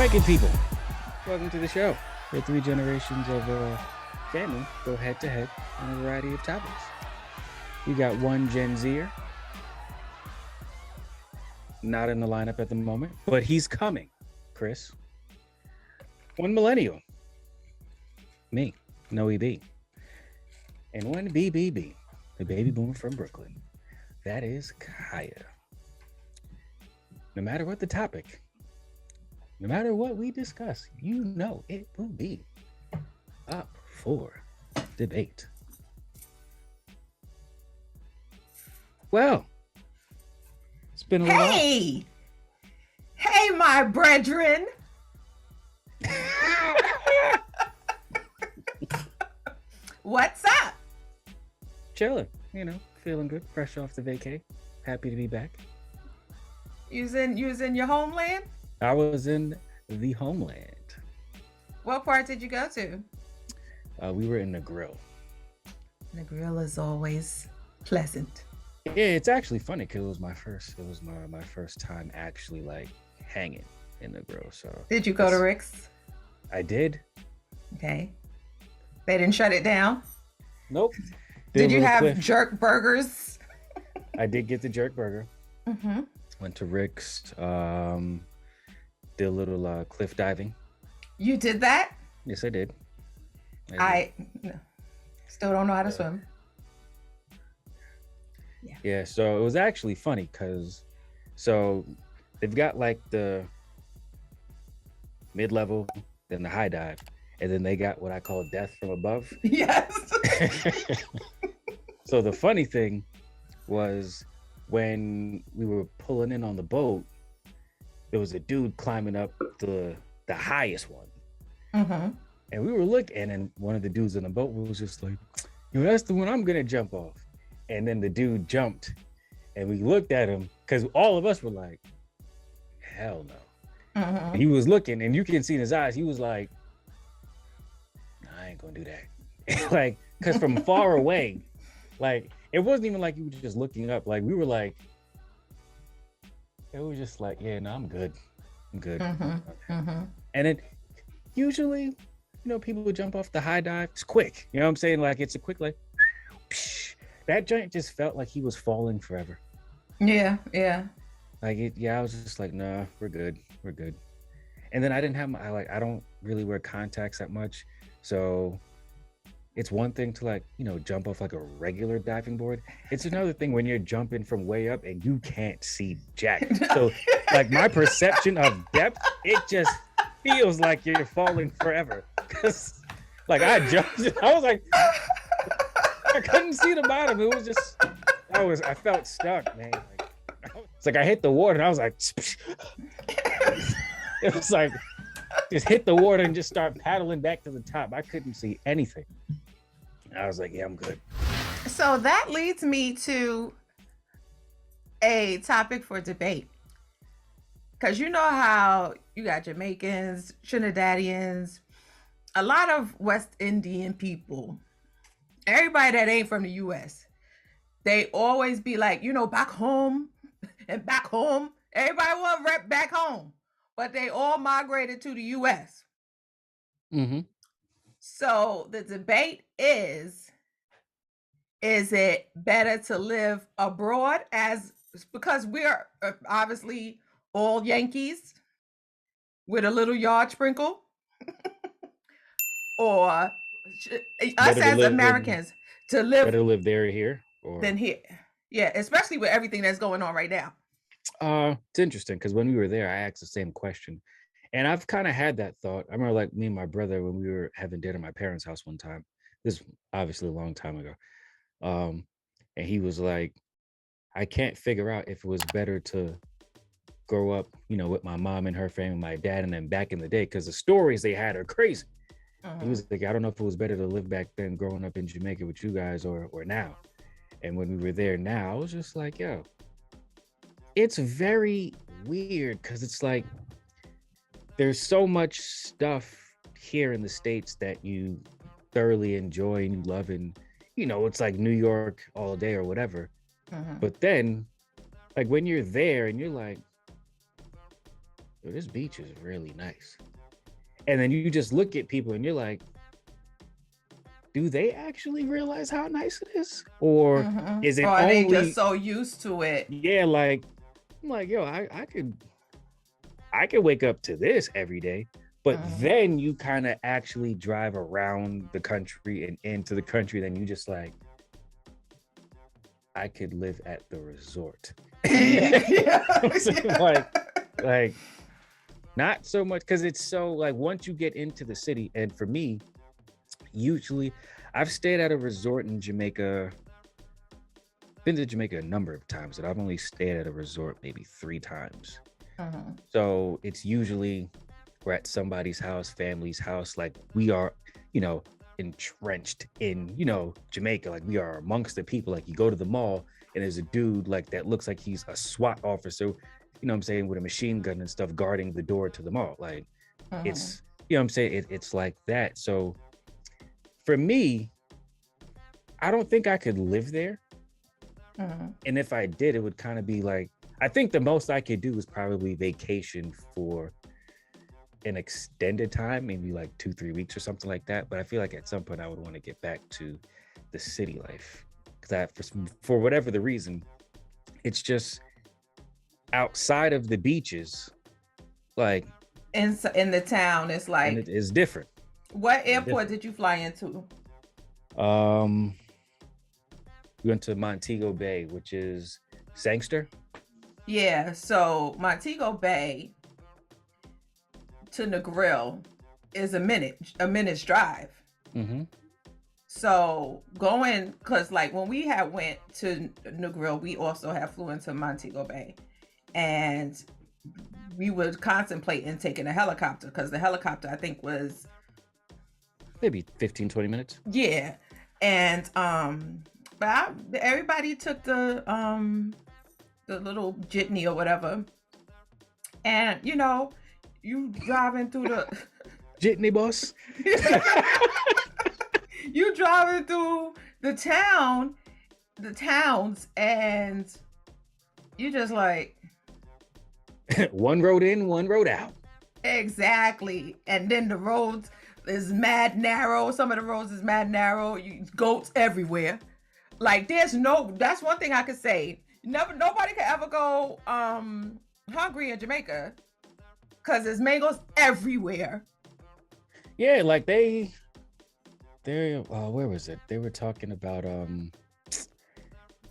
right, good people. Welcome to the show, where three generations of family go head to head on a variety of topics. We got one Gen Zer, not in the lineup at the moment, but he's coming, Chris. One millennial, me, no EB. And one BBB, the baby boomer from Brooklyn. That is Kaya. No matter what the topic, no matter what we discuss, you know it will be up for debate. Well, it's been a little Hey, hey, my brethren. What's up? chilling, feeling good, fresh off the vacay. Happy to be back. You was in your homeland? I was in the homeland. What part did you go to? We were in the grill. The grill is always pleasant. Yeah, it's actually funny because it was my first time actually like hanging in the grill. So Did you go to Rick's? I did. Okay. They didn't shut it down? Nope. Did you have Cliff. jerk burgers? I did get the jerk burger. Mm-hmm. Went to Rick's. Did a little cliff diving. You did that? Yes, I did. I still don't know how to swim. Yeah, so it was actually funny because they've got like the mid-level, then the high dive, and then they got what I call death from above. Yes. So the funny thing was when we were pulling in on the boat, there was a dude climbing up the highest one. Mm-hmm. And we were looking, and one of the dudes on the boat was just like, that's the one I'm gonna jump off. And then the dude jumped, and we looked at him because all of us were like, hell no. Mm-hmm. He was looking, and you can see in his eyes, he was like, I ain't gonna do that. Like, because from far away, like, it wasn't even like you were just looking up. Like, we were like, it was just like, yeah, no, I'm good. I'm good. Mm-hmm. Mm-hmm. And it usually, people would jump off the high dive. It's quick. You know what I'm saying? Like, it's a quick, like, that giant just felt like he was falling forever. Yeah, yeah. Like, I was just like, nah, we're good. We're good. And then I didn't have I don't really wear contacts that much. So it's one thing to jump off like a regular diving board. It's another thing when you're jumping from way up and you can't see jack. So like my perception of depth, it just feels like you're falling forever. Cause like I jumped, I was like, I couldn't see the bottom. It was just, I felt stuck, man. It's like I hit the water and I was like, it was like, just hit the water and just start paddling back to the top. I couldn't see anything. I was like, yeah, I'm good. So that leads me to a topic for debate. Because you know how you got Jamaicans, Trinidadians, a lot of West Indian people, everybody that ain't from the US, they always be like, back home and back home. Everybody want to rep back home, but they all migrated to the US. Mm-hmm. So the debate is it better to live abroad because we're obviously all Yankees with a little yard sprinkle, or us as Americans to live better live there or here than here. Yeah, especially with everything that's going on right now. It's interesting because when we were there, I asked the same question. And I've kind of had that thought. I remember like me and my brother when we were having dinner at my parents' house one time. This is obviously a long time ago. And he was like, I can't figure out if it was better to grow up, with my mom and her family, my dad, and then back in the day, because the stories they had are crazy. He was like, I don't know if it was better to live back then growing up in Jamaica with you guys or now. And when we were there now, I was just like, yo, it's very weird because it's like, there's so much stuff here in the States that you thoroughly enjoy and you love, and it's like New York all day or whatever. But then like when you're there and you're like, well, this beach is really nice. And then you just look at people and you're like, do they actually realize how nice it is? Or is Or it are they just only, so used to it? yeah, like, I'm like, yo, I could wake up to this every day. But Mhm. then you kind of actually drive around the country and into the country, then you just like, I could live at the resort. Yeah, yeah, I'm saying yeah. like not so much because it's so like once you get into the city, and for me, usually I've stayed at a resort in Jamaica, been to Jamaica a number of times, but I've only stayed at a resort maybe 3 times. Mhm. So it's usually we're at somebody's house, family's house, like we are, you know, entrenched in, Jamaica. Like we are amongst the people. Like you go to the mall and there's a dude like that looks like he's a SWAT officer, what I'm saying, with a machine gun and stuff guarding the door to the mall. Like Mhm. it's, what I'm saying, it's like that. So for me, I don't think I could live there. Mhm. And if I did, it would kind of be like, I think the most I could do is probably vacation for an extended time, maybe like 2, 3 weeks or something like that. But I feel like at some point I would want to get back to the city life because for whatever the reason, it's just outside of the beaches, like, In the town, it's and like, it is different. what It's airport different. did you fly into? Um, we went to Montego Bay, which is Sangster. Yeah, so Montego Bay to Negril is a minute's drive. Mm-hmm. So going, cause like when we had went to Negril, we also had flew into Montego Bay, and we would contemplate in taking a helicopter because the helicopter I think was, Maybe 15, 20 minutes. yeah, and everybody took the little jitney or whatever, and you driving through the Jitney boss. you driving through the towns, and you just like, One road in, one road out. exactly. And then the roads is mad narrow. Some of the roads is mad narrow. Goats everywhere. Like that's one thing I could say. Nobody can ever go hungry in Jamaica because there's mangoes everywhere. Yeah, like they where was it? They were talking about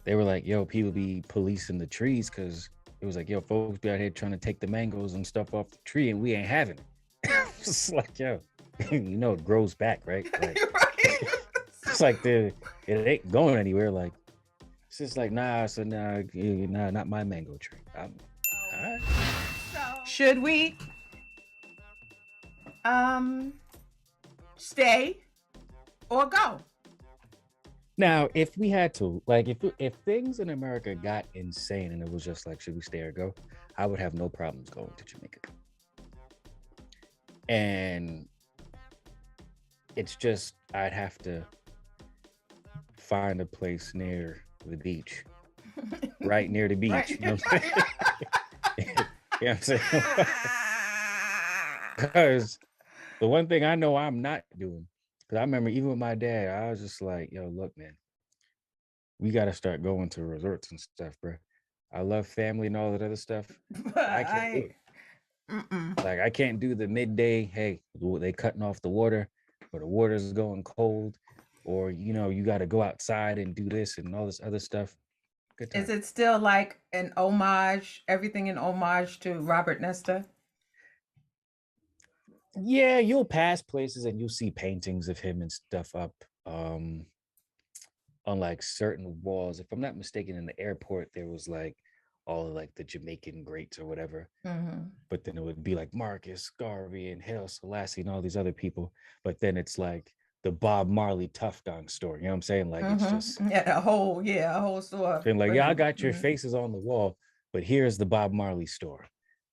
they were like, yo, people be policing the trees because it was like, yo, folks be out here trying to take the mangoes and stuff off the tree and we ain't having it. It's like, yo, it grows back, right? Like Right? it's like it ain't going anywhere. Like it's just like, nah, so nah, not my mango tree. All right. Should we um stay or go? Now, if we had to, like, if things in America got insane and it was just like, should we stay or go? I would have no problems going to Jamaica. And it's just I'd have to find a place near the beach, right near the beach. Right. You know what I'm saying? You know what I'm saying? Because the one thing I know I'm not doing, because I remember even with my dad, I was just like, yo, look, man, we got to start going to resorts and stuff, bro. I love family and all that other stuff. But I can't do I it. mm-mm. Like I can't do the midday. Hey, they cutting off the water, or the water's going cold, or you got to go outside and do this and all this other stuff. Good Is time. it still like an homage, everything in homage to Robert Nesta? Yeah, you'll pass places and you'll see paintings of him and stuff up um on like certain walls. If I'm not mistaken, in the airport there was like all of like the Jamaican greats or whatever. Mm-hmm. But then it would be like Marcus Garvey and Haile Selassie and all these other people. But then it's like the Bob Marley Tough Gang story. You know what I'm saying? Like it's just Mm-hmm. Yeah, a whole store saying like, for yeah, I him. got your faces on the wall, but here's the Bob Marley store.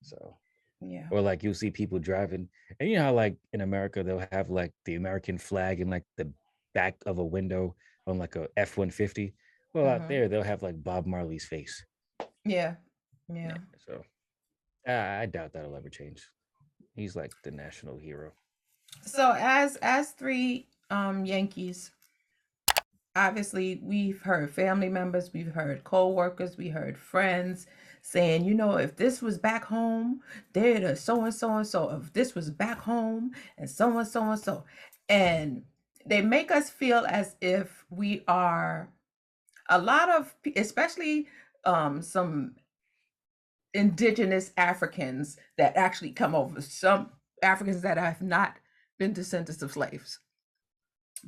So, Yeah. or like you'll see people driving, and you know how like in America they'll have like the American flag in like the back of a window on like a F-150. Well, out Mm-hmm. there they'll have like Bob Marley's face. Yeah. Yeah. Yeah. So I doubt that'll ever change. He's like the national hero. So as three Yankees, obviously we've heard family members, we've heard co-workers, we heard friends saying, you know, if this was back home, they'd have so and so and so. If this was back home and so and so and so. And they make us feel as if we are a lot of, especially some indigenous Africans that actually come over, some Africans that have not been descendants of slaves,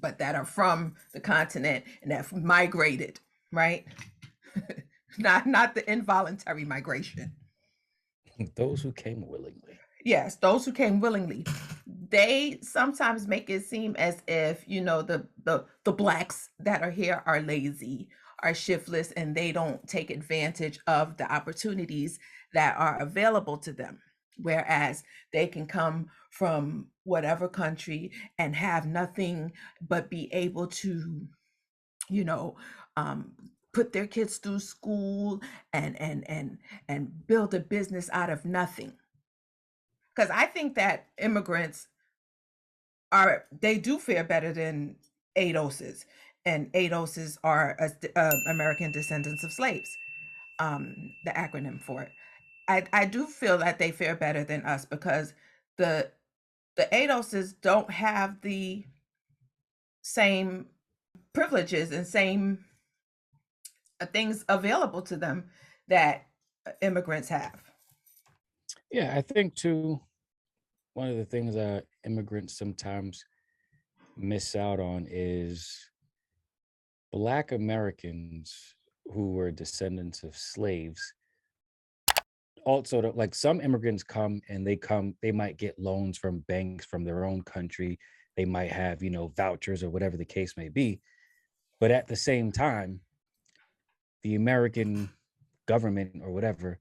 but that are from the continent and have migrated, right? Not the involuntary migration. Those who came willingly. Yes, those who came willingly. They sometimes make it seem as if, you know, the blacks that are here are lazy, are shiftless, and they don't take advantage of the opportunities that are available to them. Whereas they can come from whatever country and have nothing but be able to, you know, um, put their kids through school and build a business out of nothing. Because I think that immigrants are, they do fare better than ADOSs, and ADOSs are American descendants of slaves. The acronym for it. I do feel that they fare better than us because the the ADOSs don't have the same privileges and same things available to them that immigrants have. Yeah, I think too, one of the things that immigrants sometimes miss out on is Black Americans who were descendants of slaves. Also, like some immigrants come and they might get loans from banks from their own country. They might have, vouchers or whatever the case may be. But at the same time, the American government or whatever,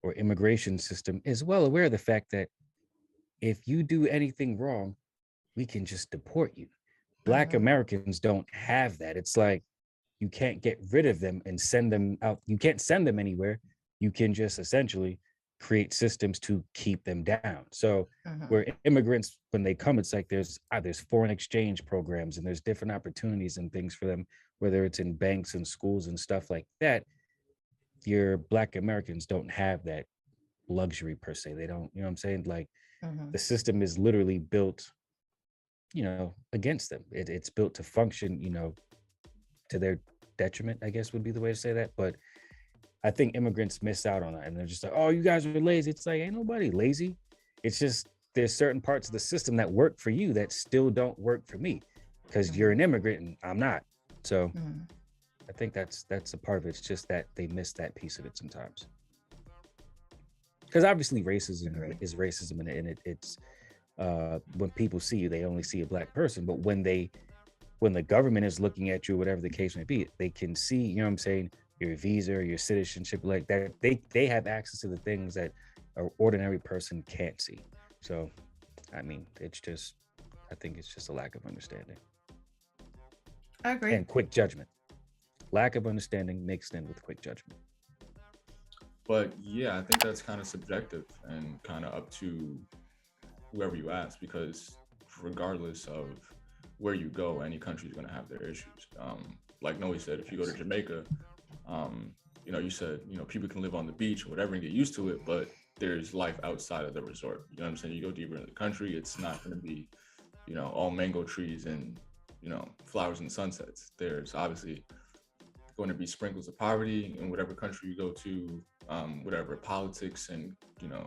or immigration system is well aware of the fact that if you do anything wrong, we can just deport you. Black Mhm. Americans don't have that. It's like you can't get rid of them and send them out. You can't send them anywhere. You can just essentially create systems to keep them down. So Mhm. where immigrants, when they come, it's like there's foreign exchange programs and there's different opportunities and things for them, whether it's in banks and schools and stuff like that. Your Black Americans don't have that luxury per se. They don't, you know what I'm saying? Like Mhm. the system is literally built, against them. It's built to function, to their detriment, I guess would be the way to say that. But I think immigrants miss out on that. And they're just like, oh, you guys are lazy. It's like, ain't nobody lazy. It's just there's certain parts of the system that work for you that still don't work for me because you're Mhm. an immigrant and I'm not. So Mhm. I think that's a part of it. It's just that they miss that piece of it sometimes. Because obviously racism Agree. is racism and it's when people see you, they only see a Black person. But when the government is looking at you, whatever the case may be, they can see, you know what I'm saying, your visa or your citizenship like that. They have access to the things that an ordinary person can't see. So, I mean, I think it's just a lack of understanding I agree. and quick judgment. Lack of understanding mixed in with quick judgment. But yeah, I think that's kind of subjective and kind of up to whoever you ask, because regardless of where you go, any country is going to have their issues. Like Noe said, if you go to Jamaica, um, you said, people can live on the beach or whatever and get used to it, but there's life outside of the resort. You know what I'm saying? You go deeper in the country, it's not going to be, all mango trees and, flowers and sunsets. There's obviously going to be sprinkles of poverty in whatever country you go to. Whatever politics and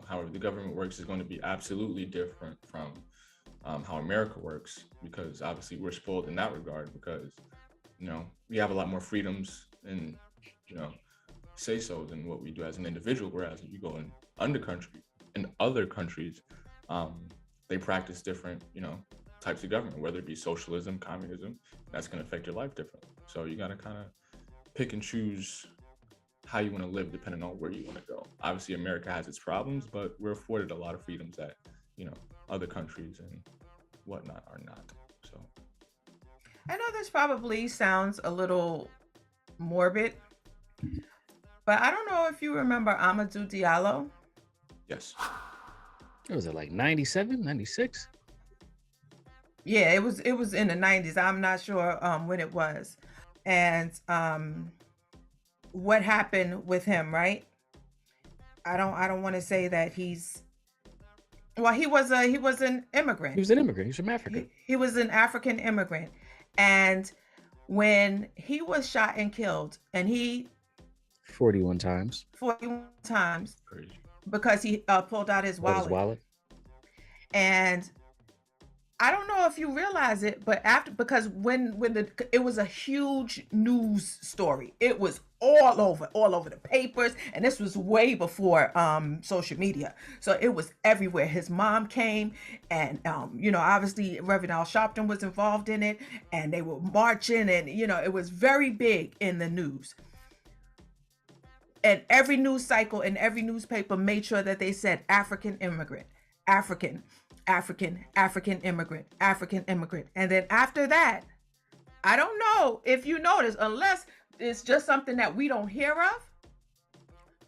however the government works is going to be absolutely different from how America works, because obviously we're spoiled in that regard, because we have a lot more freedoms and you know say so than what we do as an individual. Whereas if you go in other countries, um, they practice different types of government, whether it be socialism, communism. That's going to affect your life differently. So you got to kind of pick and choose how you want to live depending on where you want to go. Obviously, America has its problems, but we're afforded a lot of freedoms that other countries and whatnot are not. So I know this probably sounds a little morbid, but I don't know if you remember Amadou Diallo. Yes. What was it, like 97, 96? Yeah, it was in the 90s. I'm not sure when it was. And what happened with him, right? I don't want to say that he's well, he was an He immigrant. was an immigrant. He was from Africa. He was an African immigrant. And when he was shot and killed, and he 41 times. 41 times Crazy. because he pulled out his What his wallet. wallet? And I don't know if you realize it, but after, because when it was a huge news story. It was all over the papers, and this was way before social media. So it was everywhere. His mom came, and obviously Reverend Al Sharpton was involved in it, and they were marching, and it was very big in the news. And every news cycle and every newspaper made sure that they said African immigrant, African, African immigrant, African immigrant. And then after that, I don't know if you notice, unless it's just something that we don't hear of,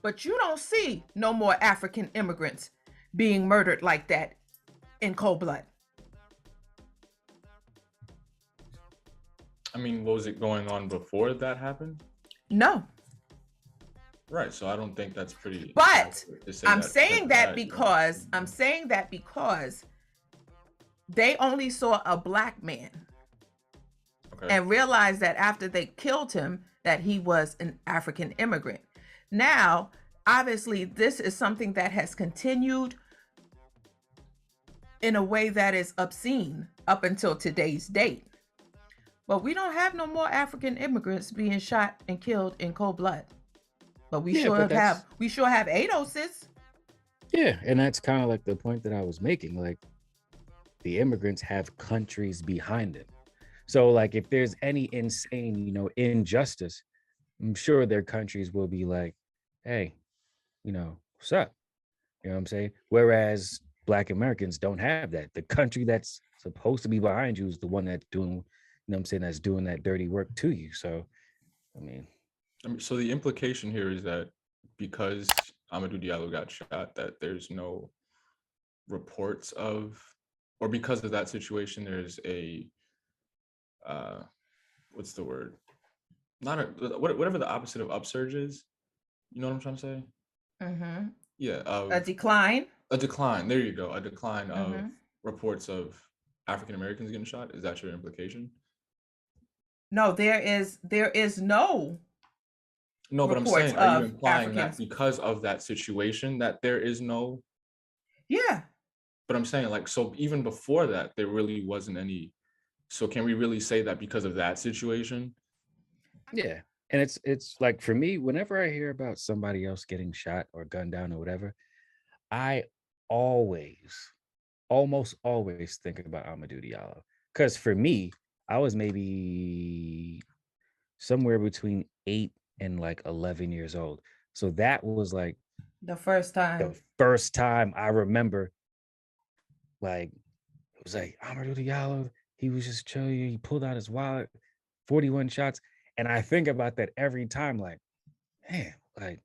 but you don't see no more African immigrants being murdered like that in cold blood. I mean, what was it going on before that happened? No. Right. So I don't think that's pretty. But accurate to say I'm that saying because of that you know? because I'm saying that because they only saw a black man Okay. and realized that after they killed him that he was an African immigrant. Now, obviously, this is something that has continued in a way that is obscene up until today's date. But we don't have no more African immigrants being shot and killed in cold blood. But we Yeah, sure but that's- have ADOSs. Yeah, and that's kind of like the point that I was making. Like, the immigrants have countries behind them. So, like, if there's any insane, injustice, I'm sure their countries will be like, hey, what's up? You know what I'm saying? Whereas Black Americans don't have that. The country that's supposed to be behind you is the one that's doing, what I'm saying, that's doing that dirty work to you. So, I mean, So the implication here is that because Amadou Diallo got shot, that there's no reports of, or because of that situation, there's a, what's the word? Not a, whatever the opposite of upsurge is. You know what I'm trying to say? Mm-hmm. Yeah. A decline. A decline. There you go. A decline of Mm-hmm. reports of African Americans getting shot. Is that your implication? No, there is no No, but I'm reports saying, are you of implying that Africans. because of that situation that there is no? Yeah. But I'm saying, like, so even before that, there really wasn't any. So can we really say that because of that situation? yeah. And it's like, for me, whenever I hear about somebody else getting shot or gunned down or whatever, I almost always think about Amadou Diallo. Because for me, I was maybe somewhere between 8 and like 11 years old. So that was like The first time. the first time I remember, like, it was like Amadou Diallo, he was just chilling, he pulled out his wallet, 41 shots. And I think about that every time, like, man, like,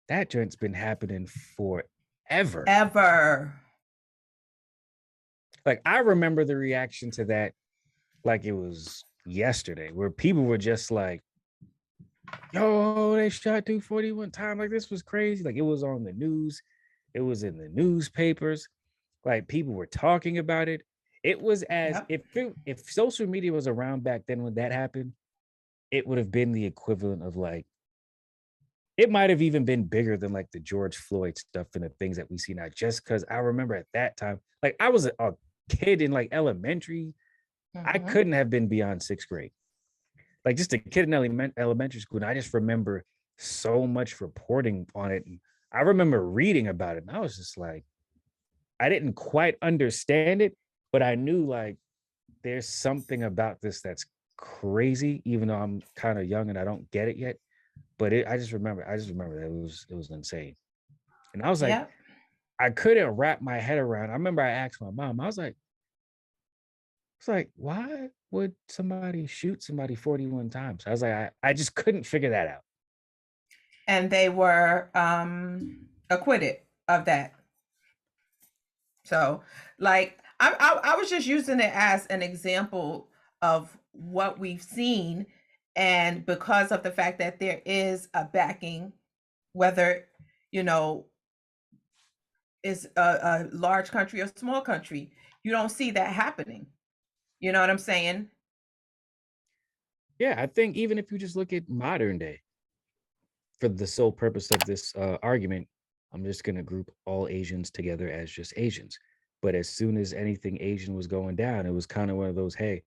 that joint's been happening forever. Ever. Like, I remember the reaction to that like it was yesterday, where people were just like, yo, they shot 241 times. Like, this was crazy. Like, it was on the news, it was in the newspapers, like, people were talking about it. It was as Yep. if social media was around back then when that happened, it would have been the equivalent of, like, it might have even been bigger than like the George Floyd stuff and the things that we see now. Just because I remember at that time, like, I was a kid in like elementary. I Mhm. couldn't have been beyond 6th grade. Like, just a kid in elementary school. And I just remember so much reporting on it. And I remember reading about it. And I was just like, I didn't quite understand it, but I knew, like, there's something about this that's crazy, even though I'm kind of young and I don't get it yet. But I just remember that it was insane. And I was like, Yep. I couldn't wrap my head around. I remember I asked my mom, I was like, it's like, why would somebody shoot somebody 41 times? I was like, I just couldn't figure that out. And they were acquitted. of that. So, like, I was just using it as an example of what we've seen, and because of the fact that there is a backing, whether you know is a large country or small country, you don't see that happening. You know what I'm saying? Yeah, I think even if you just look at modern day, for the sole purpose of this argument, I'm just going to group all Asians together as just Asians. But as soon as anything Asian was going down, it was kind of one of those, hey,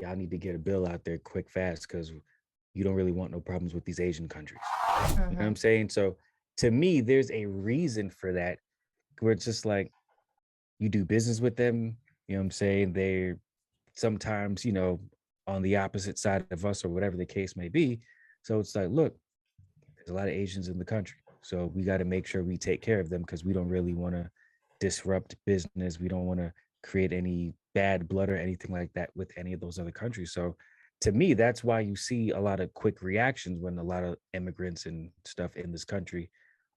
y'all need to get a bill out there quick, fast, because you don't really want no problems with these Asian countries. You know what Hmm. I'm saying? So to me, there's a reason for that, where it's just like you do business with them. You know what I'm saying? They're sometimes, on the opposite side of us or whatever the case may be. So it's like, look, there's a lot of Asians in the country. So we got to make sure we take care of them because we don't really want to disrupt business. We don't want to create any bad blood or anything like that with any of those other countries. So to me, that's why you see a lot of quick reactions when a lot of immigrants and stuff in this country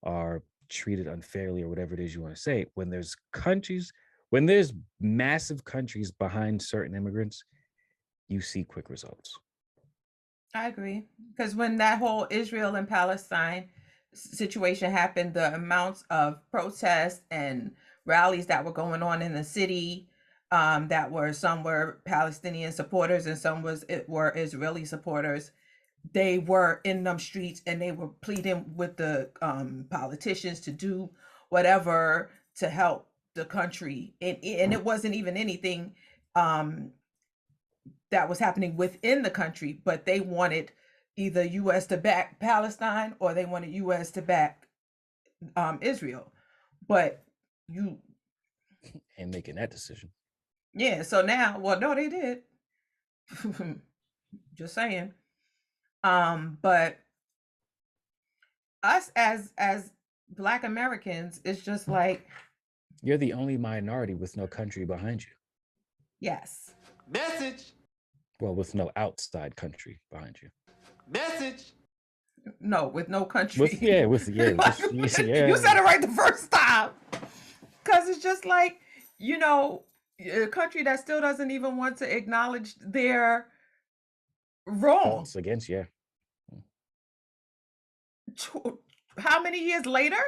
are treated unfairly or whatever it is you want to say. When there's massive countries behind certain immigrants, you see quick results. I agree. Because when that whole Israel and Palestine situation happened, the amounts of protests and rallies that were going on in the city, that were some were Palestinian supporters and some were Israeli supporters. They were in them streets and they were pleading with the politicians to do whatever to help the country, and it wasn't even anything um, that was happening within the country, but they wanted either US to back Palestine or they wanted US to back Israel. But you, And making that decision. yeah, so now, well, no, they did. Just saying. But us as Black Americans, it's just like, You're the only minority with no country behind you. yes. Message. Well, with no outside country behind you. Message. No, with no country. With yeah, with yeah, Like, just, you said it right the first time. Because it's just like, a country that still doesn't even want to acknowledge their wrong. faults against How many years later,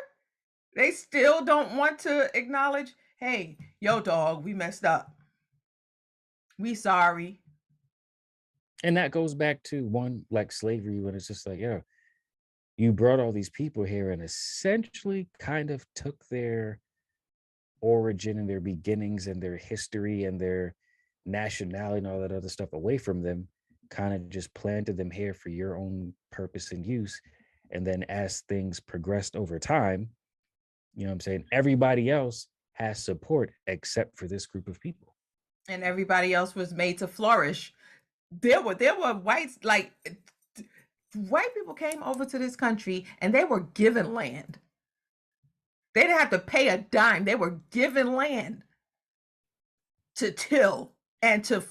they still don't want to acknowledge, hey, yo, dog, we messed up. We sorry. And that goes back to one like slavery when it's just like, you brought all these people here and essentially kind of took their origin and their beginnings and their history and their nationality and all that other stuff away from them, kind of just planted them here for your own purpose and use. And then as things progressed over time, you know what I'm saying? Everybody else has support except for this group of people. And everybody else was made to flourish. There were whites, like, white people came over to this country and they were given land. They didn't have to pay a dime. They were given land to till and to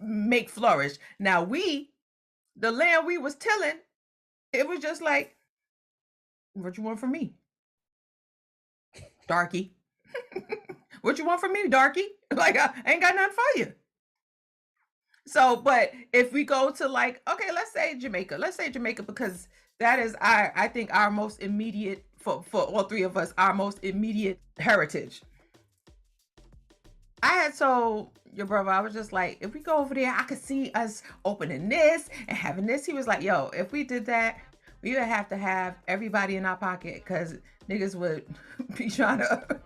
make flourish. Now the land we was tilling, it was just like, what you want from me, darky? What you want from me, darky? Like, I ain't got nothing for you. So, but if we go to, like, okay, let's say Jamaica, because that is I think our most immediate, for all three of us, our most immediate heritage. I had told your brother, I was just like, if we go over there, I could see us opening this and having this. He was like, yo, if we did that, we would have to have everybody in our pocket because niggas would be trying to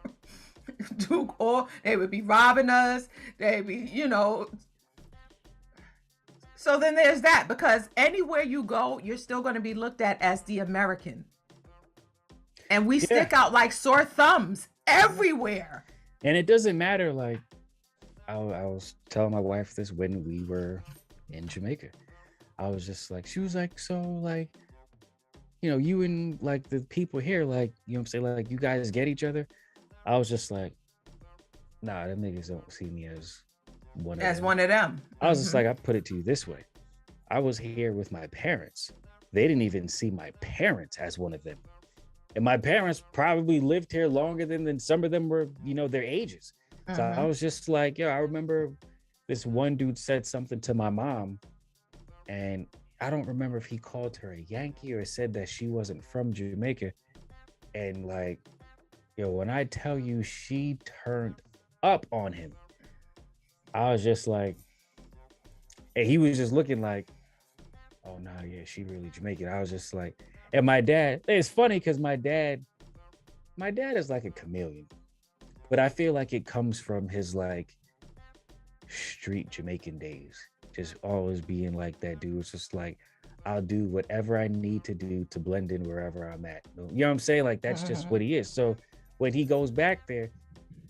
do, or they would be robbing us. They'd be, So then there's that, because anywhere you go, you're still going to be looked at as the American. And we stick out like sore thumbs everywhere. And it doesn't matter. Like, I was telling my wife this when we were in Jamaica. I was just like, she was like, so like, you and like the people here, like, you know what I'm saying? Like, you guys get each other. I was just like, nah, them niggas don't see me as one of them. I was just like, I put it to you this way. I was here with my parents. They didn't even see my parents as one of them. And my parents probably lived here longer than some of them were, their ages. So I Mhm. was just like, I remember this one dude said something to my mom, and I don't remember if he called her a Yankee or said that she wasn't from Jamaica. And like, when I tell you she turned up on him, I was just like, and he was just looking like, oh no, yeah, she really Jamaican. I was just like, and my dad, it's funny because my dad is like a chameleon, but I feel like it comes from his like street Jamaican days, just always being like that dude. It's just like, I'll do whatever I need to do to blend in wherever I'm at. You know what I'm saying? Like that's just Mhm. what he is. So when he goes back there,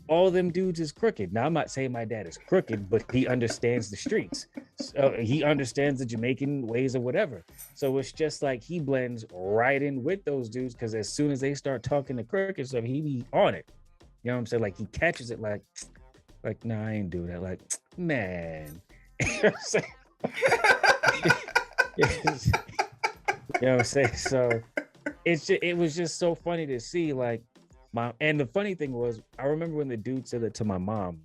all them dudes is crooked. Now I'm not saying my dad is crooked, but he understands the streets. So he understands the Jamaican ways or whatever. So it's just like he blends right in with those dudes because as soon as they start talking the crooked stuff, he be on it. You know what I'm saying? Like he catches it like, nah, I ain't do that. Like, man. You know what I'm saying? You know what I'm saying? So it was just so funny to see like and the funny thing was I remember when the dude said it to my mom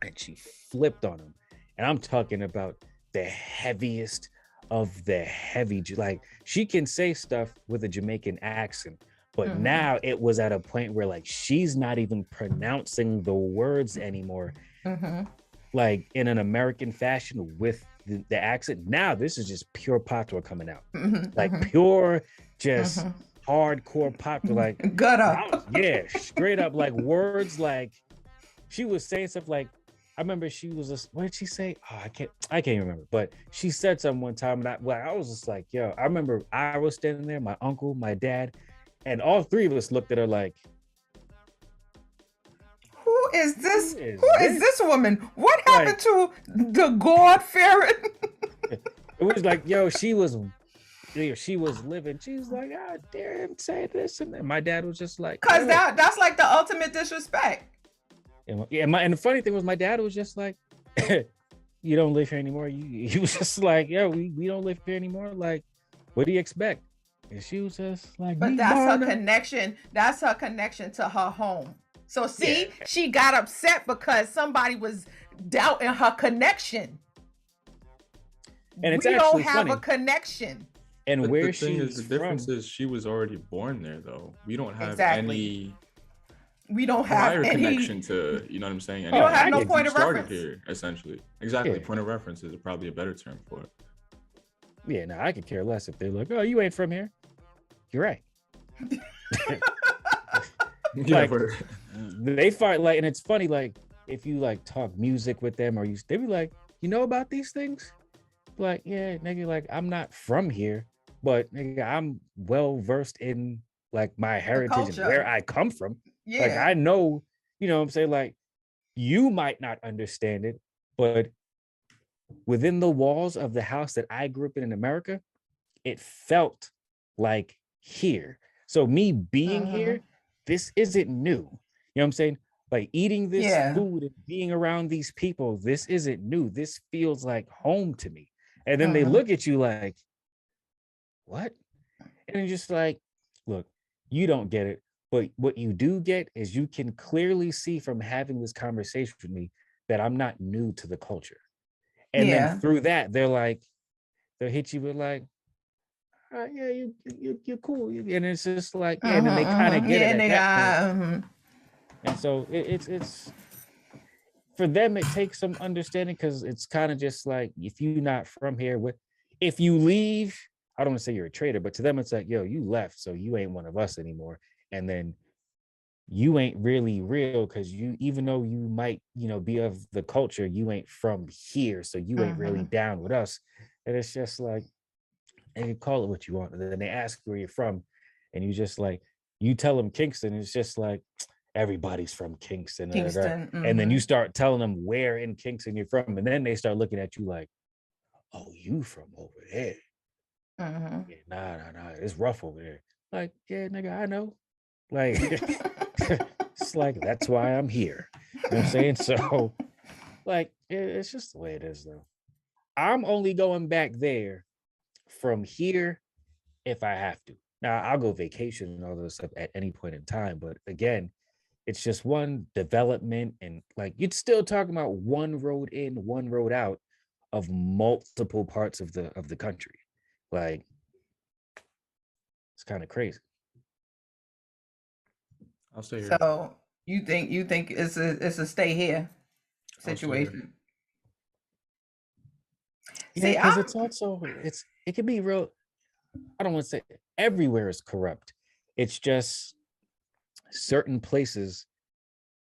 and she flipped on him. And I'm talking about the heaviest of the heavy, like she can say stuff with a Jamaican accent, but Mhm. now it was at a point where like she's not even pronouncing the words anymore, Mhm. like in an American fashion with the accent. Now this is just pure patois coming out, Mhm. like Mhm. pure, just Mhm. hardcore patois. Like, Gut up. yeah, straight up like words like she was saying stuff like I remember she was just what did she say? Oh, I can't remember, but she said something one time and I was just like, yo, I remember I was standing there, my uncle, my dad, and all three of us looked at her like, Who is who this? is Who is this? this woman? What Like happened to the God fearing? it was like, yo, she was living. She was like, I dare him say this, and then my dad was just like, Cause yo. that's like the ultimate disrespect. And the funny thing was my dad was just like, you don't live here anymore. He was just like, yo, we don't live here anymore. Like, what do you expect? And she was just like, But that's her Barna. connection. That's her connection to her home. So Yeah. see, she got upset because somebody was doubting her connection. And it's We don't actually have a funny. connection. And But the where thing is, she's the difference from, is she was already born there, though. We don't have Exactly. any We don't have prior any. connection to, you know what I'm saying? We Oh, don't have I no get You point of started reference. here, essentially. Exactly. Yeah. Point of reference is probably a better term for it. yeah, no, I could care less if they're like, oh, you ain't from here. You're right. Yeah, Like, but they fight like, and it's funny, like, if you like talk music with them or they be like, you know about these things? Like, yeah, nigga, like I'm not from here, but nigga, I'm well versed in like my The heritage and where culture. I come from. Like Yeah. I know, you know what I'm saying? Like you might not understand it, but within the walls of the house that I grew up in America, it felt like here. So me being Mhm. here, this isn't new. You know what I'm saying? Like eating this Yeah. food and being around these people, this isn't new. This feels like home to me. And then they Mhm. look at you like, what? And it's just like, look, you don't get it. But what you do get is you can clearly see from having this conversation with me that I'm not new to the culture. And then Yeah. through that, they'll hit you with like, yeah, you're cool. And it's just like, yeah, and then they kind of get it Yeah, at that point. nigga. And so it's for them, it takes some understanding because it's kind of just like if you're not from here, if you leave, I don't want to say you're a traitor, but to them, it's like, yo, you left, so you ain't one of us anymore. And then you ain't really real because you, even though you might, be of the culture, you ain't from here, so you ain't really Mhm. down with us. And it's just like, and you call it what you want. And then they ask where you're from, and you just like, you tell them Kingston, it's just like everybody's from Kingston. Kingston. And then you Mhm. start telling them where in Kingston you're from, and then they start looking at you like, oh, you from over there. Mhm. Yeah, nah, it's rough over there. Like, yeah, nigga, I know. Like, it's like, that's why I'm here. You know what I'm saying? So, like, it's just the way it is, though. I'm only going back there from here if I have to. Now I'll go vacation and all those stuff at any point in time, but again, it's just one development, and like you're still talking about one road in, one road out of multiple parts of the country. Like it's kind of crazy. I'll stay here. So you think it's a stay here I'll stay here. situation? Yeah, See, because I'm it's also it can be real. I don't want to say everywhere is corrupt. It's just certain places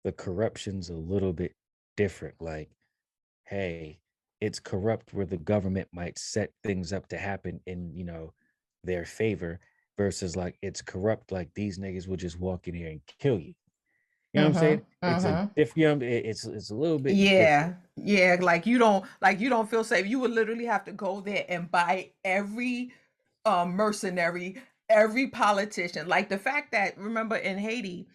the corruption's a little bit different. Like, hey, it's corrupt where the government might set things up to happen in, their favor versus like it's corrupt like these niggas will just walk in here and kill you. You know what I'm saying? It's a different, it's a little bit different. Yeah, like you don't feel safe. You would literally have to go there and buy every mercenary, every politician. Like the fact that, remember in Haiti,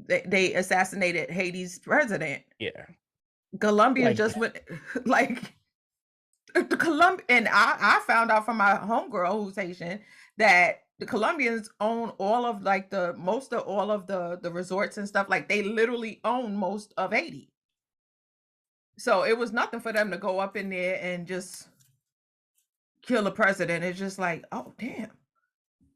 they assassinated Haiti's president. Yeah. Colombia Like just went like the Colombian, and I found out from my homegirl who's Haitian that the Colombians own all of like most of all of the resorts and stuff. Like they literally own most of Haiti. So it was nothing for them to go up in there and just kill a president. It's just like, oh damn.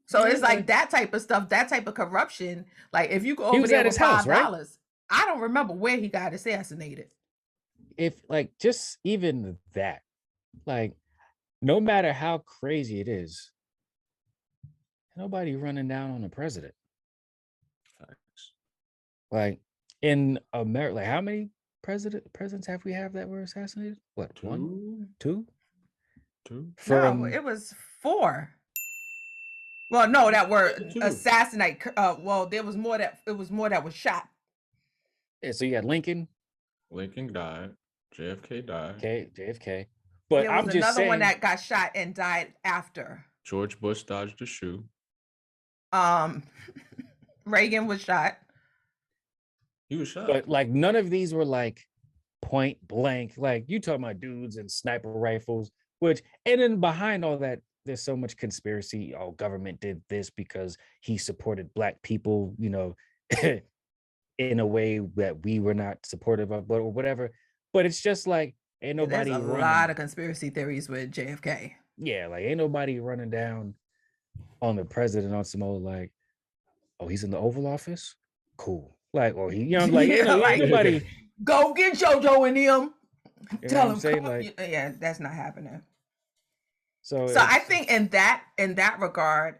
So yeah, it's like that type of stuff, that type of corruption. Like if you go he over was there at with his house, right? $5, I don't remember where he got assassinated. If like just even that, like no matter how crazy it is, nobody running down on the president. Facts. Like in America, like how many presidents have we have that were assassinated? What, one, two? Two. No, From it was 4. Well, no, that were Two. assassinate. Well, there was more that was shot. yeah, so you had Lincoln, Lincoln died. JFK died. okay, JFK. But There I'm was just another one saying, that got shot and died after. George Bush dodged a shoe. Reagan was shot. He was shot. but like none of these were like point blank. Like you talking about dudes and sniper rifles, which and then behind all that, there's so much conspiracy. Oh, government did this because he supported black people, in a way that we were not supportive of, but or whatever. But it's just like ain't There's nobody a running. lot of conspiracy theories with JFK. Yeah, like ain't nobody running down on the president on some old like, oh, he's in the Oval Office, cool. Like, or he, like, Yeah, like- ain't nobody. Go get JoJo and them. You know what Tell I'm him, saying? come- Like, yeah, that's not happening. so So I it's- think in that regard,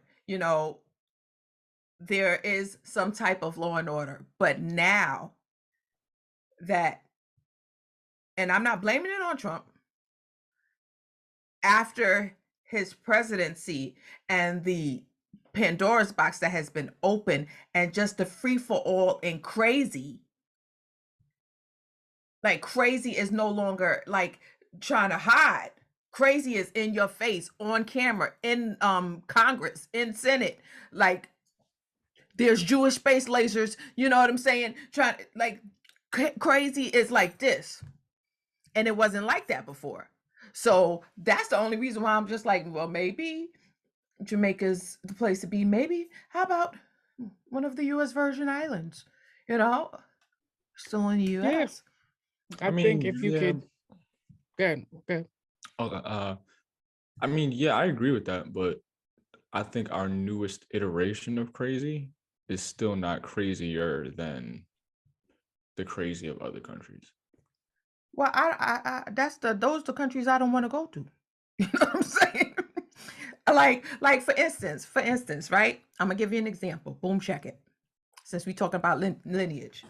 there is some type of law and order. But now that, and I'm not blaming it on Trump, after his presidency and the Pandora's box that has been open and just the free for all and crazy, like crazy is no longer like trying to hide. Crazy is in your face, on camera, in Congress, in Senate. Like there's Jewish space lasers, you know what I'm saying? Trying like crazy is like this. And it wasn't like that before. So that's the only reason why I'm just like, well, maybe Jamaica's the place to be. Maybe how about one of the US Virgin Islands? Still in the US. I think if you could go ahead. Okay. I mean, yeah, I agree with that, but I think our newest iteration of crazy is still not crazier than the crazy of other countries. Well, I those the countries I don't want to go to. You know what I'm saying? like for instance, right? I'm gonna give you an example. Boom, check it. Since we talking about lineage,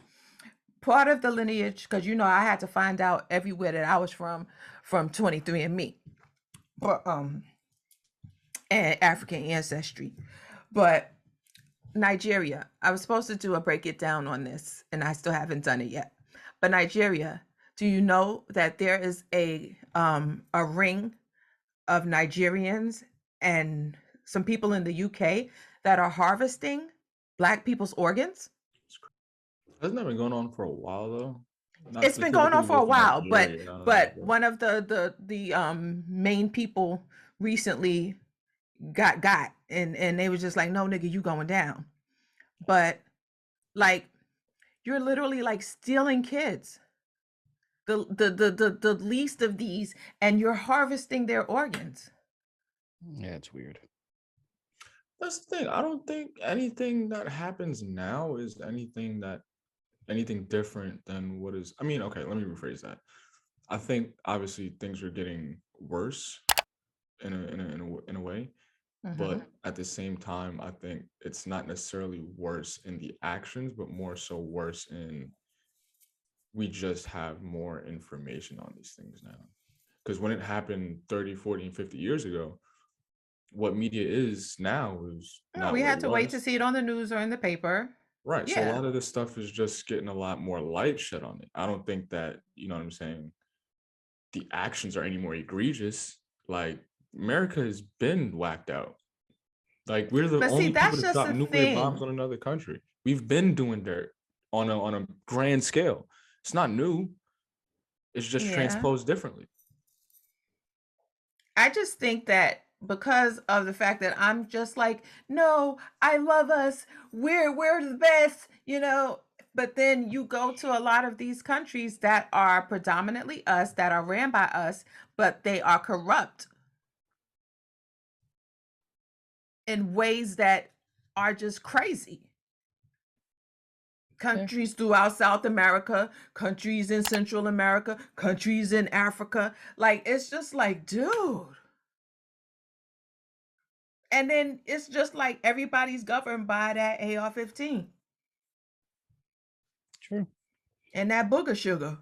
part of the lineage, because I had to find out everywhere that I was from 23andMe, but and African ancestry, but Nigeria. I was supposed to do a break it down on this, and I still haven't done it yet. But Nigeria. Do you know that there is a ring of Nigerians and some people in the UK that are harvesting Black people's organs? Hasn't that been going on for a while though? It's been going on for a while, but one of the main people recently got, and they was just like, no, nigga, you going down. But like, you're literally like stealing kids, the least of these, and you're harvesting their organs. Yeah, it's weird. That's the thing. I don't think anything that happens now is anything different than what is. I mean, okay, let me rephrase that. I think obviously things are getting worse in a way, Mm-hmm. but at the same time, I think it's not necessarily worse in the actions, but more so worse in we just have more information on these things now. Because when it happened 30, 40, and 50 years ago, what media is now is No, not we what it had to wait to was. see it on the news or in the paper. Right. So a Yeah. lot of this stuff is just getting a lot more light shed on it. I don't think that, you know what I'm saying, the actions are any more egregious. Like America has been whacked out. Like we're the But see, only people that's to just drop a nuclear bombs thing. on another country. We've been doing dirt on a grand scale. It's not new. It's just Yeah. transposed differently. I just think that because of the fact that I'm just like, no, I love us. We're the best, you know. But then you go to a lot of these countries that are predominantly us, that are ran by us, but they are corrupt in ways that are just crazy. Yeah. Countries throughout South America, countries in Central America, countries in Africa. Like, it's just like, dude. And then it's just like everybody's governed by that AR-15 True. and that booger sugar.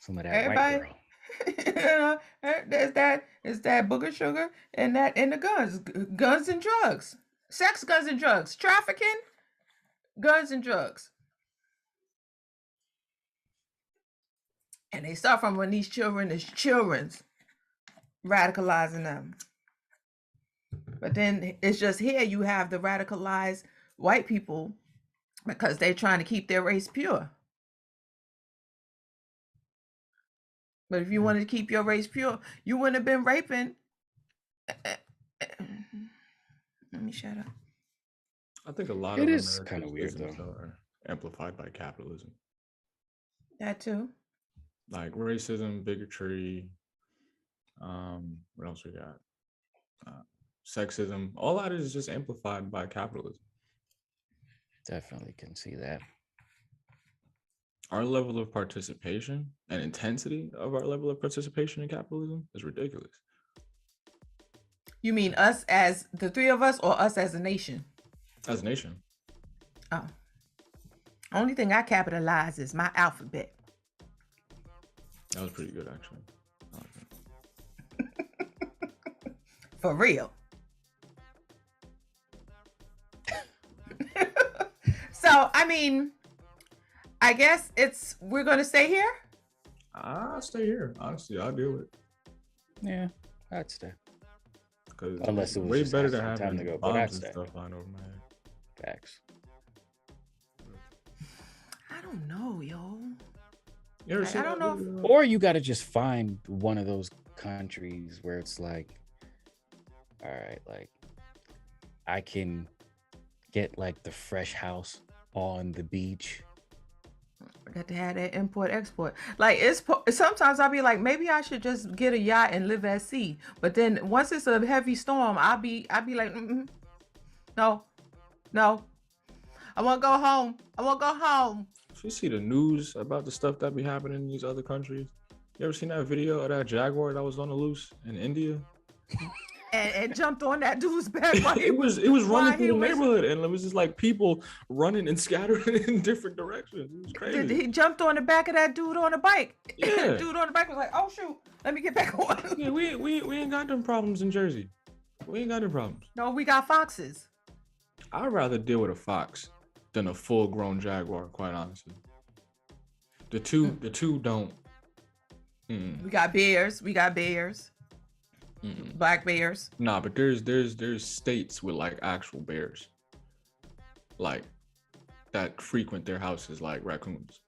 Some of that white Everybody, girl. you know, there's that booger sugar and that and the guns and drugs, sex, guns and drugs, trafficking, guns and drugs. And they start from when these children is children's radicalizing them. But then it's just here you have the radicalized white people because they're trying to keep their race pure. But if you wanted to keep your race pure, you wouldn't have been raping. Let me shut up. I think a lot It of is kind of America's weird isms though. are amplified by capitalism. That too. Like racism, bigotry, what else we got? Sexism. All that is just amplified by capitalism. Definitely can see that. Our level of participation and intensity of our level of participation in capitalism is ridiculous. You mean us as the three of us or us as a nation? As a nation. Oh. Only thing I capitalize is my alphabet. That was pretty good, actually. For real. So, I mean, I guess we're going to stay here. I'll stay here. Honestly, I'll deal with it. Yeah, I'd stay. Because Unless it was way just better than asking time having to go, but I'd bombs and stay. stuff flying over my head. Facts. I don't know, yo. You ever I seen don't that know video? Or you got to just find one of those countries where it's like, all right, like I can get like the fresh house on the beach. I got to have that import export. Like sometimes I'll be like, maybe I should just get a yacht and live at sea. But then once it's a heavy storm, I'll be like, no, I want to go home. I want to go home. If you see the news about the stuff that be happening in these other countries, you ever seen that video of that jaguar that was on the loose in India? And jumped on that dude's back. While It was running while through he the was- neighborhood, and it was just like people running and scattering in different directions. It was crazy. He jumped on the back of that dude on the bike. Yeah. Dude on the bike was like, oh shoot, let me get back on. Yeah, we ain't got them problems in Jersey. We ain't got them problems. No, we got foxes. I'd rather deal with a fox than a full-grown jaguar, quite honestly. The two don't. We got bears. Black bears. Nah, but there's states with like actual bears, like that frequent their houses like raccoons.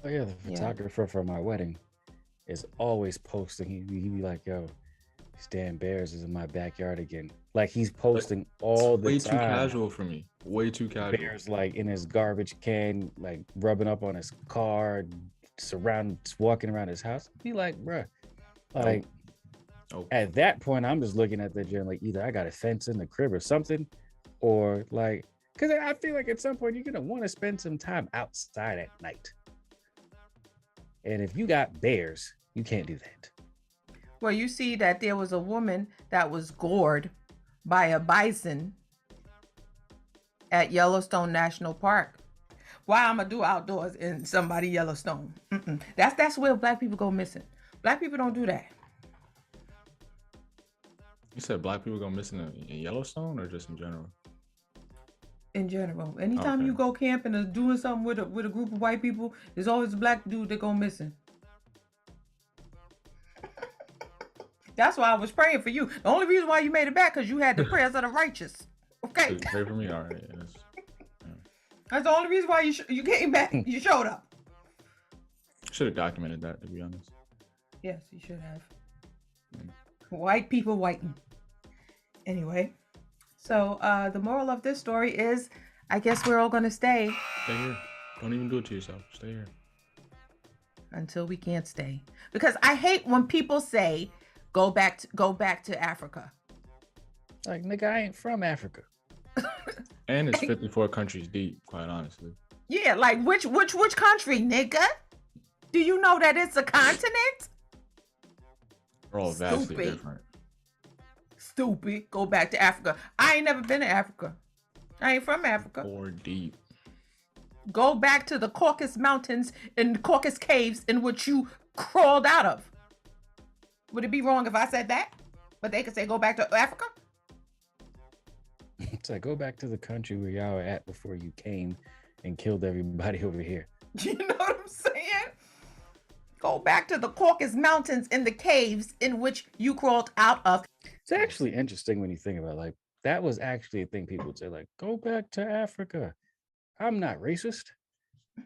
Oh yeah, the photographer for my wedding, is always posting. He be like, "Yo, these damn bears is in my backyard again." Like he's posting all the Way too time. casual for me. Way too casual. Bears like in his garbage can, like rubbing up on his car, walking around his house. Be like, bruh, like Oh, at that point, I'm just looking at the gym like either I got a fence in the crib or something, or like, because I feel like at some point you're gonna want to spend some time outside at night. And if you got bears, you can't do that. Well, you see that there was a woman that was gored by a bison at Yellowstone National Park. Why I'm gonna do outdoors in somebody Yellowstone? That's where black people go missing. Black people don't do that. you said black people go missing in Yellowstone or just in general? In general, anytime Okay. you go camping or doing something with a group of white people, there's always a black dude that go missing. That's why I was praying for you. The only reason why you made it back because you had the prayers of the righteous. Okay, Just pray for me. All right. Yes. that's the only reason why you came back. You showed up. Should have documented that, to be honest. Yes, you should have. White people whiten. Anyway, so the moral of this story is, I guess we're all gonna stay Stay here. Don't even do it to yourself. Stay here. until we can't stay. Because I hate when people say, go back to Africa. Like, nigga, I ain't from Africa. And it's 54 countries deep, quite honestly. Yeah, like which country, nigga? Do you know that it's a continent? We're all vastly Stupid. different. Stupid. Go back to Africa. I ain't never been to Africa. I ain't from Africa. Or deep. Go back to the Caucasus Mountains and Caucasus Caves in which you crawled out of. Would it be wrong if I said that? But they could say go back to Africa? It's like, go back to the country where y'all were at before you came and killed everybody over here. You know what I'm saying? Go back to the Caucasus Mountains and the caves in which you crawled out of. It's actually interesting when you think about it. Like, that was actually a thing people would say, like, go back to Africa. I'm not racist.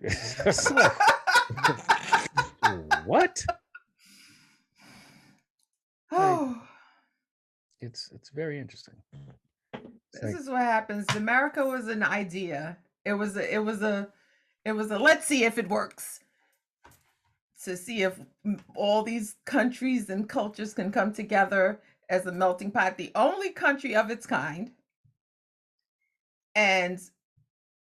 It's like, what? Oh, It's very interesting. It's this like, is what happens. America was an idea. It was a let's see if it works. To see if all these countries and cultures can come together as a melting pot, the only country of its kind, and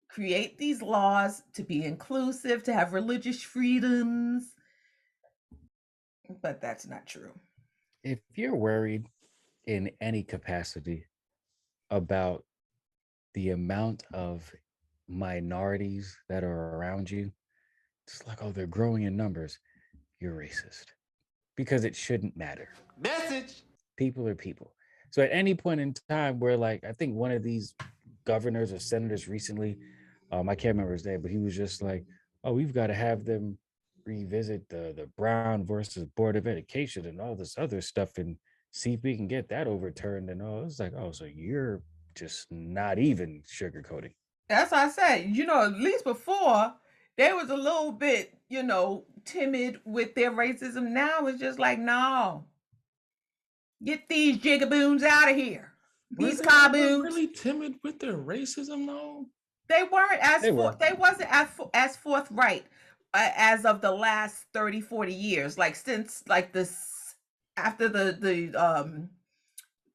create these laws to be inclusive, to have religious freedoms. But that's not true. if you're worried in any capacity about the amount of minorities that are around you, it's like, oh, they're growing in numbers. You're racist because it shouldn't matter. Message. People are people. So at any point in time where, like, I think one of these governors or senators recently, I can't remember his name, but he was just like, oh, we've got to have them revisit the Brown versus Board of Education and all this other stuff and see if we can get that overturned and all. It's like, oh, so you're just not even sugarcoating. That's what I said. You know, at least before they was a little bit, timid with their racism. Now it's just like, no, get these jigaboons out of here. These carboons. Really timid with their racism, though. They weren't They were. they wasn't as forthright as of the last 30, 40 years. Like since like this after the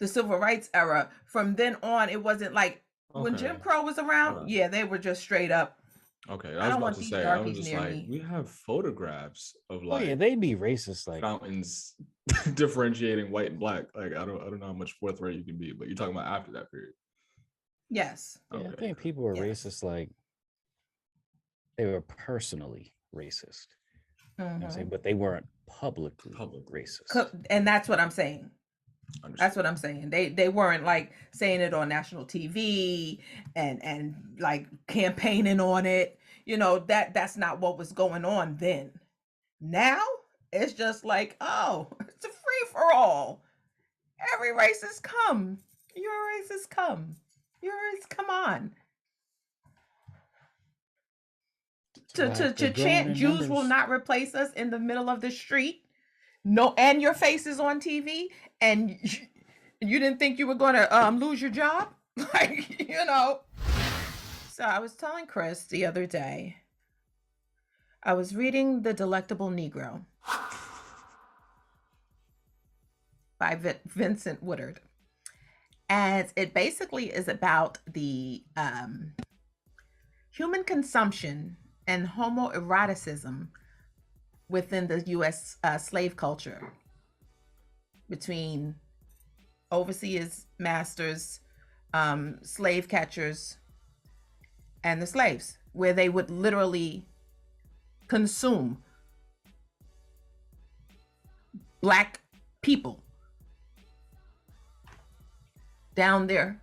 civil rights era. From then on, it wasn't like when Jim Okay. Crow was around. Alright. Yeah, they were just straight up. Okay, I I was don't about want to these say, I was darkies just near like, me. we have photographs of Oh like yeah, they'd be racist. Like, fountains differentiating white and black. Like, I don't know how much forthright you can be, but you're talking about after that period. Yes. yeah, I Okay. think people were Yes. racist. Like, they were personally racist. You know what I'm Mhm. saying? But they weren't publicly Publicly. racist. And that's what I'm saying. That's Understood. what I'm saying. They weren't like saying it on national TV and like campaigning on it. That's not what was going on then. Now it's just like, oh, it's a free for all. Every racist come. You're a racist come. You're a racist come on. That's why To they're growing chant in Jews will numbers. not replace us in the middle of the street. No, and your face is on TV, and you didn't think you were going to lose your job, like, you know. So I was telling Chris the other day, I was reading The Delectable Negro by Vincent Woodard, and it basically is about the human consumption and homoeroticism within the U.S. Slave culture between overseers, masters, slave catchers, and the slaves, where they would literally consume Black people down there,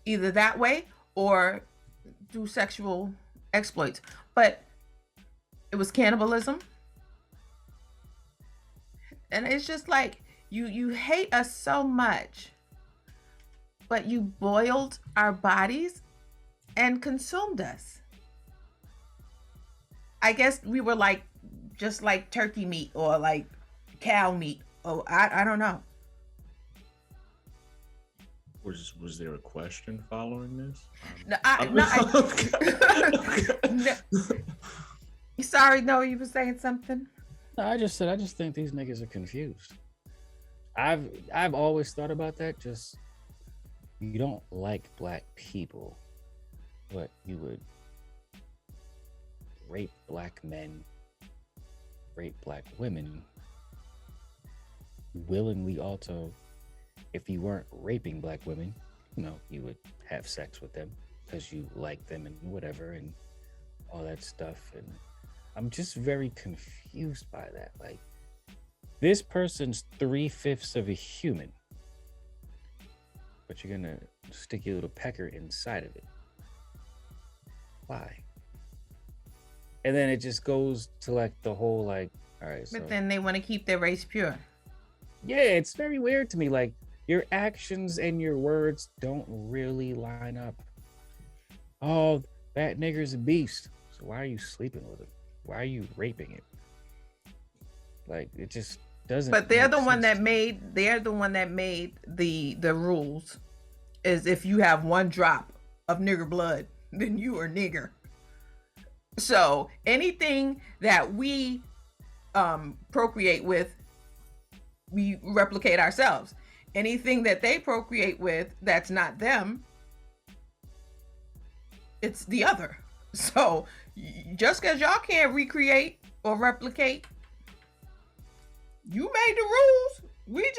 either that way or through sexual exploits. But it was cannibalism. And it's just like, you hate us so much, but you boiled our bodies and consumed us. I guess we were like, just like turkey meat or like cow meat. Oh, I don't know. Was there a question following this? No, no. Sorry, no, you were saying something. No, I just think these niggas are confused. I've always thought about that. Just, you don't like Black people, but you would rape Black men, rape Black women, willingly. Also, if you weren't raping Black women, you know, you would have sex with them because you like them and whatever and all that stuff. And I'm just very confused by that. Like, this person's 3/5 of a human, but you're gonna stick your little pecker inside of it. Why? And then it just goes to like the whole like, all right. But so, then they want to keep their race pure. yeah, it's very weird to me. Like, your actions and your words don't really line up. Oh, that nigger's a beast. So why are you sleeping with it? Why are you raping it? Like, it just doesn't. But they're the make one sense. that made. They're the one that made the rules. Is if you have one drop of nigger blood, then you are nigger. So anything that we procreate with, we replicate ourselves. Anything that they procreate with that's not them, it's the other. So just because y'all can't recreate or replicate, you made the rules. We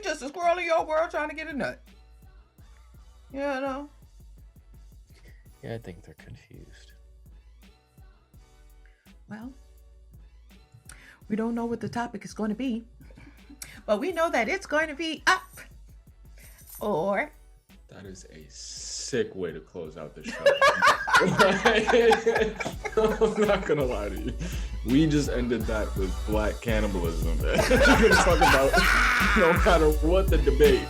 just a squirrel in your world trying to get a nut. You know? Yeah, I think they're confused. Well, we don't know what the topic is going to be, but we know that it's going to be up or That is a sick way to close out the show. I'm not gonna lie to you. We just ended that with Black cannibalism. We're gonna talk about no matter what the debate.